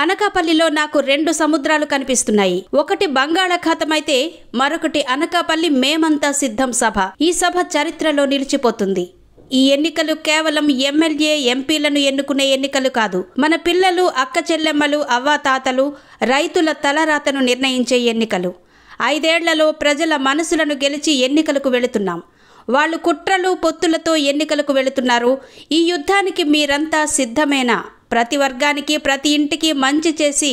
అనకాపల్లిలో నాకు 2 సముద్రాలు కనిపిస్తున్నాయి. ఒకటి బంగాళాఖాతం అయితే మరొకటి అనకాపల్లి మేమంతా సిద్ధం సభ. ఈ సభ చరిత్రలో నిలిచిపోతుంది. ఈ ఎన్నికలు కేవలం ఎమ్మెల్యే ఎంపీలను ఎన్నుకునే ఎన్నికలు కాదు. మన పిల్లలు, అక్క చెల్లెమ్మలు, అవ్వాతాతలు, రైతుల తలరాతను నిర్ణయించే ఎన్నికలు. 5 ఏళ్లలో ప్రజల మనసులను గెలిచి ఎన్నికలకు వెళుతున్నాం. వాళ్ళు కుట్రలు పొత్తులతో ఎన్నికలకు వెళుతున్నారు. ఈ యుద్ధానికి మీరంతా సిద్ధమేనా? ప్రతి వర్గానికి, ప్రతి ఇంటికి మంచి చేసి,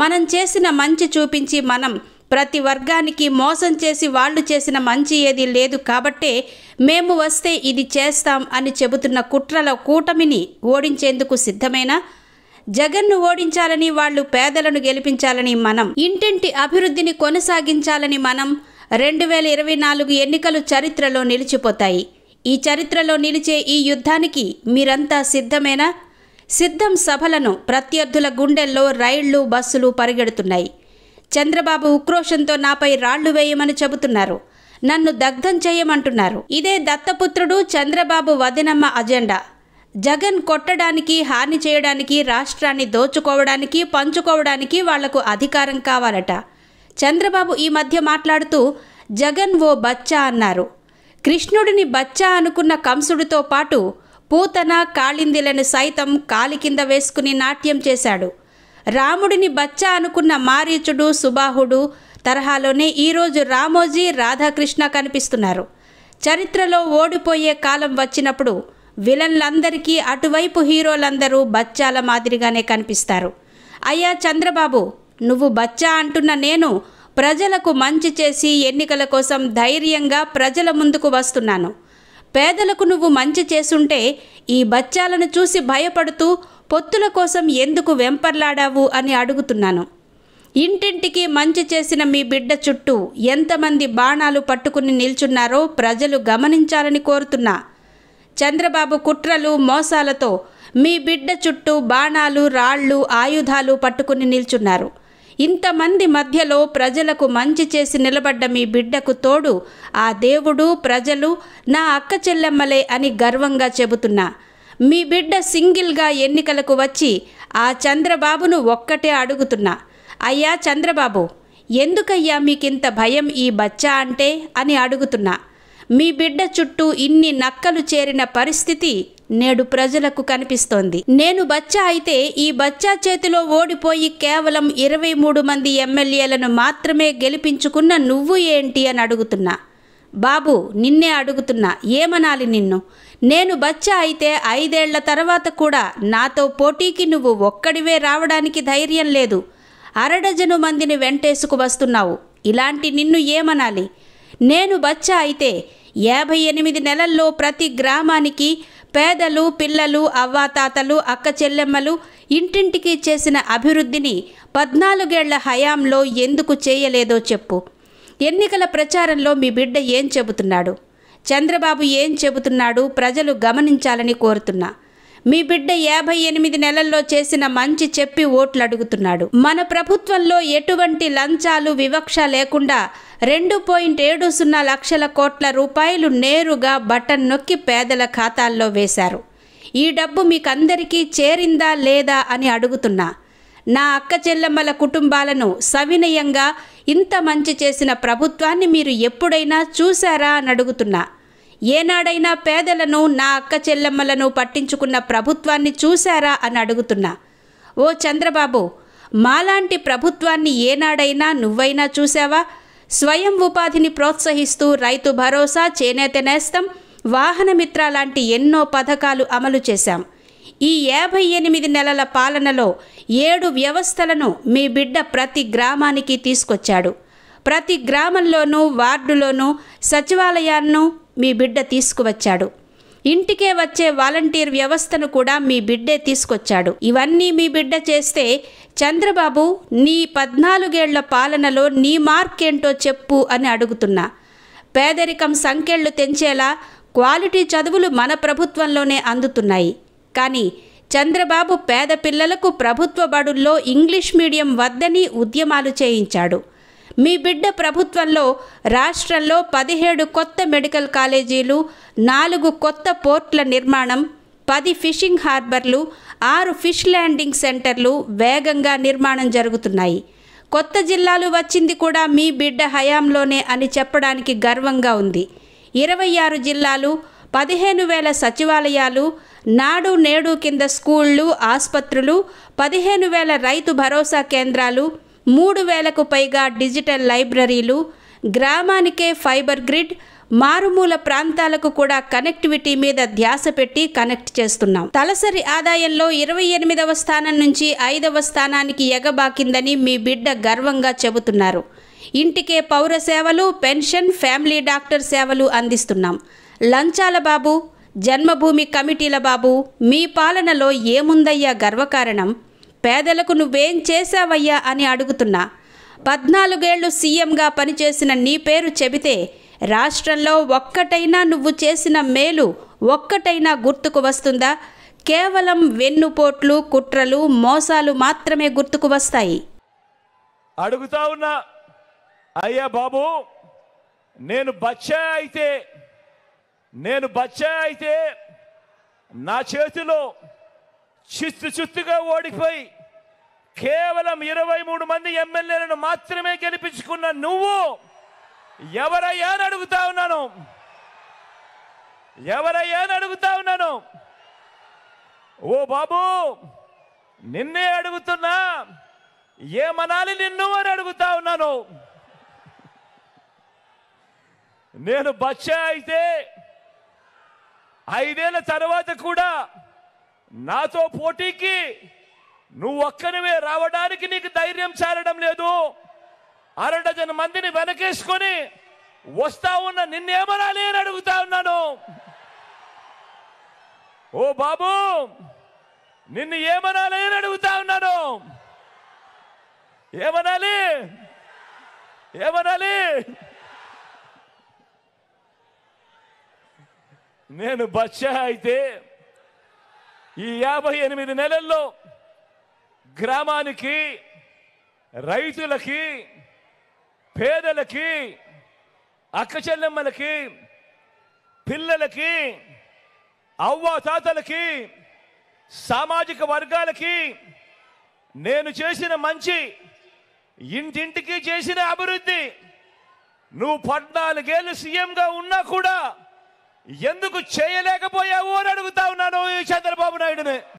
మనం చేసిన మంచి చూపించి, మనం ప్రతి వర్గానికి మోసం చేసి వాళ్ళు చేసిన మంచి ఏదీ లేదు కాబట్టే మేము వస్తే ఇది చేస్తాం అని చెబుతున్న కుట్రల కూటమిని ఓడించేందుకు సిద్ధమేనా? జగన్ను ఓడించాలని, వాళ్ళు పేదలను గెలిపించాలని మనం, ఇంటింటి అభివృద్ధిని కొనసాగించాలని మనం 2024 ఎన్నికలు చరిత్రలో నిలిచిపోతాయి. ఈ చరిత్రలో నిలిచే ఈ యుద్ధానికి మీరంతా సిద్ధమేనా? సిద్ధం సభలను ప్రత్యర్థుల గుండెల్లో రైళ్లు, బస్సులు పరిగెడుతున్నాయి. చంద్రబాబు ఉక్రోషంతో నాపై రాళ్లు వేయమని చెబుతున్నారు. నన్ను దగ్ధం చేయమంటున్నారు. ఇదే దత్తపుత్రుడు చంద్రబాబు వదినమ్మ అజెండా. జగన్ కొట్టడానికి, హాని చేయడానికి, రాష్ట్రాన్ని దోచుకోవడానికి, పంచుకోవడానికి వాళ్లకు అధికారం కావాలట. చంద్రబాబు ఈ మధ్య మాట్లాడుతూ జగన్ ఓ బచ్చా అన్నారు. కృష్ణుడిని బచ్చా అనుకున్న కంసుడితో పాటు పూతన, కాళిందిలను సైతం కాలి కింద వేసుకుని నాట్యం చేశాడు. రాముడిని బచ్చా అనుకున్న మారీచుడు, సుబాహుడు తరహాలోనే ఈరోజు రామోజీ, రాధాకృష్ణ కనిపిస్తున్నారు. చరిత్రలో ఓడిపోయే కాలం వచ్చినప్పుడు విలన్లందరికీ అటువైపు హీరోలందరూ బచ్చాల మాదిరిగానే కనిపిస్తారు. అయ్యా చంద్రబాబు, నువ్వు బచ్చా అంటున్న నేను ప్రజలకు మంచి చేసి ఎన్నికల కోసం ధైర్యంగా ప్రజల ముందుకు వస్తున్నాను. పేదలకు నువ్వు మంచి చేసుంటే ఈ బచ్చాలను చూసి భయపడుతూ పొత్తుల కోసం ఎందుకు వెంపర్లాడావు అని అడుగుతున్నాను. ఇంటింటికి మంచి చేసిన మీ బిడ్డ చుట్టూ ఎంతమంది బాణాలు పట్టుకుని నిల్చున్నారో ప్రజలు గమనించాలని కోరుతున్నా. చంద్రబాబు కుట్రలు, మోసాలతో మీ బిడ్డ చుట్టూ బాణాలు, రాళ్లు, ఆయుధాలు పట్టుకుని నిల్చున్నారు. ఇంతమంది మధ్యలో ప్రజలకు మంచి చేసి నిలబడ్డ మీ బిడ్డకు తోడు ఆ దేవుడు, ప్రజలు, నా అక్క చెల్లెమ్మలే అని గర్వంగా చెబుతున్నా. మీ బిడ్డ సింగిల్గా ఎన్నికలకు వచ్చి ఆ చంద్రబాబును ఒక్కటే అడుగుతున్నా. అయ్యా చంద్రబాబు, ఎందుకయ్యా మీకింత భయం ఈ బచ్చా అంటే అని అడుగుతున్నా. మీ బిడ్డ చుట్టూ ఇన్ని నక్కలు చేరిన పరిస్థితి నేడు ప్రజలకు కనిపిస్తోంది. నేను బచ్చా అయితే ఈ బచ్చా చేతిలో ఓడిపోయి కేవలం 23 మంది ఎమ్మెల్యేలను మాత్రమే గెలిపించుకున్న నువ్వు ఏంటి అని అడుగుతున్నా. బాబు, నిన్నే అడుగుతున్నా, ఏమనాలి నిన్ను? నేను బచ్చా అయితే 5 ఏళ్ల తర్వాత కూడా నాతో పోటీకి నువ్వు ఒక్కడివే రావడానికి ధైర్యం లేదు. 1/2 డజను మందిని వెంటేసుకు వస్తున్నావు. ఇలాంటి నిన్ను ఏమనాలి? నేను బచ్చా అయితే 58 నెలల్లో ప్రతి గ్రామానికి పేదలు, పిల్లలు, అవ్వాతాతలు, అక్క చెల్లెమ్మలు ఇంటింటికి చేసిన అభివృద్ధిని 14 ఏళ్ల హయాంలో ఎందుకు చేయలేదో చెప్పు. ఎన్నికల ప్రచారంలో మీ బిడ్డ ఏం చెబుతున్నాడు? చంద్రబాబు ఏం చెబుతున్నాడు? ప్రజలు గమనించాలని కోరుతున్నా. మీ బిడ్డ 58 నెలల్లో చేసిన మంచి చెప్పి ఓట్లు అడుగుతున్నాడు. మన ప్రభుత్వంలో ఎటువంటి లంచాలు, వివక్ష లేకుండా 2.70 లక్షల కోట్ల రూపాయలు నేరుగా బటన్ నొక్కి పేదల ఖాతాల్లో వేశారు. ఈ డబ్బు మీకందరికీ చేరిందా లేదా అని అడుగుతున్నా. నా అక్క చెల్లెమ్మల కుటుంబాలను సవినయంగా ఇంత మంచి చేసిన ప్రభుత్వాన్ని మీరు ఎప్పుడైనా చూశారా అని అడుగుతున్నా. ఏనాడైనా పేదలను, నా అక్క చెల్లెమ్మలను పట్టించుకున్న ప్రభుత్వాన్ని చూశారా అని అడుగుతున్నా. ఓ చంద్రబాబు, మాలాంటి ప్రభుత్వాన్ని ఏనాడైనా నువ్వైనా చూసావా? స్వయం ఉపాధిని ప్రోత్సహిస్తూ రైతు భరోసా, చేనేత నేస్తం, వాహనమిత్ర లాంటి ఎన్నో పథకాలు అమలు చేశాం. ఈ 58 నెలల పాలనలో 7 వ్యవస్థలను మీ బిడ్డ ప్రతి గ్రామానికి తీసుకొచ్చాడు. ప్రతి గ్రామంలోనూ, వార్డులోనూ సచివాలయాలను మీ బిడ్డ తీసుకువచ్చాడు. ఇంటికే వచ్చే వాలంటీర్ వ్యవస్థను కూడా మీ బిడ్డే తీసుకొచ్చాడు. ఇవన్నీ మీ బిడ్డ చేస్తే చంద్రబాబు, నీ 14 ఏళ్ల పాలనలో నీ మార్కేంటో చెప్పు అని అడుగుతున్నా. పేదరికం సంకెళ్ళు తెంచేలా క్వాలిటీ చదువులు మన ప్రభుత్వంలోనే అందుతున్నాయి. కానీ చంద్రబాబు పేద పిల్లలకు ప్రభుత్వ బడుల్లో ఇంగ్లీష్ మీడియం వద్దని ఉద్యమాలు చేయించాడు. మీ బిడ్డ ప్రభుత్వంలో రాష్ట్రంలో 17 కొత్త మెడికల్ కాలేజీలు, 4 కొత్త పోర్ట్ల నిర్మాణం, 10 ఫిషింగ్ హార్బర్లు, 6 ఫిష్ ల్యాండింగ్ సెంటర్లు వేగంగా నిర్మాణం జరుగుతున్నాయి. కొత్త జిల్లాలు వచ్చింది కూడా మీ బిడ్డ హయాంలోనే అని చెప్పడానికి గర్వంగా ఉంది. 26 జిల్లాలు, 15,000 సచివాలయాలు, నాడు నేడు కింద స్కూళ్ళు, ఆసుపత్రులు, 15,000 రైతు భరోసా కేంద్రాలు, 3,000కు పైగా డిజిటల్ లైబ్రరీలు, గ్రామానికే ఫైబర్ గ్రిడ్, మారుమూల ప్రాంతాలకు కూడా కనెక్టివిటీ మీద ధ్యాస పెట్టి కనెక్ట్ చేస్తున్నాం. తలసరి ఆదాయంలో 28వ స్థానం నుంచి 5వ స్థానానికి ఎగబాకిందని మీ బిడ్డ గర్వంగా చెబుతున్నారు. ఇంటికే పౌర సేవలు, పెన్షన్, ఫ్యామిలీ డాక్టర్ సేవలు అందిస్తున్నాం. లంచాల బాబు, జన్మభూమి కమిటీల బాబు, మీ పాలనలో ఏముందయ్యా గర్వకారణం? పేదలకు నువ్వేం చేశావయ్యా అని అడుగుతున్నా. 14 ఏళ్లు సీఎంగా పనిచేసిన నీ పేరు చెబితే రాష్ట్రంలో ఒక్కటైనా నువ్వు చేసిన మేలు ఒక్కటైనా గుర్తుకు వస్తుందా? కేవలం వెన్నుపోట్లు, కుట్రలు, మోసాలు మాత్రమే గుర్తుకు వస్తాయి. అడుగుతా ఉన్నా, అయ్యా బాబు, నేను బచ్చా అయితే నా చేతిలో చిత్తుగా ఓడిపోయి కేవలం 23 మంది ఎమ్మెల్యేలను మాత్రమే గెలిపించుకున్న నువ్వు ఎవరయ్యా అని అడుగుతా ఉన్నాను. ఓ బాబు, నిన్నే అడుగుతున్నా, ఏమనాలి నిన్ను అని అడుగుతా ఉన్నాను. నేను బచ్చా అయితే 5 ఏళ్ల తర్వాత కూడా నాతో పోటీకి నువ్వు ఒక్కనివే రావడానికి నీకు ధైర్యం చాలడం లేదు. 6 డజన్ మందిని వెనకేసుకొని వస్తా ఉన్న నిన్నేమనాలి అని అడుగుతా ఉన్నాను. ఓ బాబు, నిన్ను ఏమనాలి అని అడుగుతా ఉన్నాను. ఏమనాలి? నేను బచ్చా అయితే ఈ 58 నెలల్లో గ్రామానికి, రైతులకి, పేదలకి, అక్క చెల్లెమ్మలకి, పిల్లలకి, అవ్వాతాతలకి, సామాజిక వర్గాలకి నేను చేసిన మంచి, ఇంటింటికి చేసిన అభివృద్ధి నువ్వు 14 ఏళ్ళు సీఎంగా ఉన్నా కూడా ఎందుకు చేయలేకపోయావు అని అడుగుతా ఉన్నాను ఈ చంద్రబాబు నాయుడుని.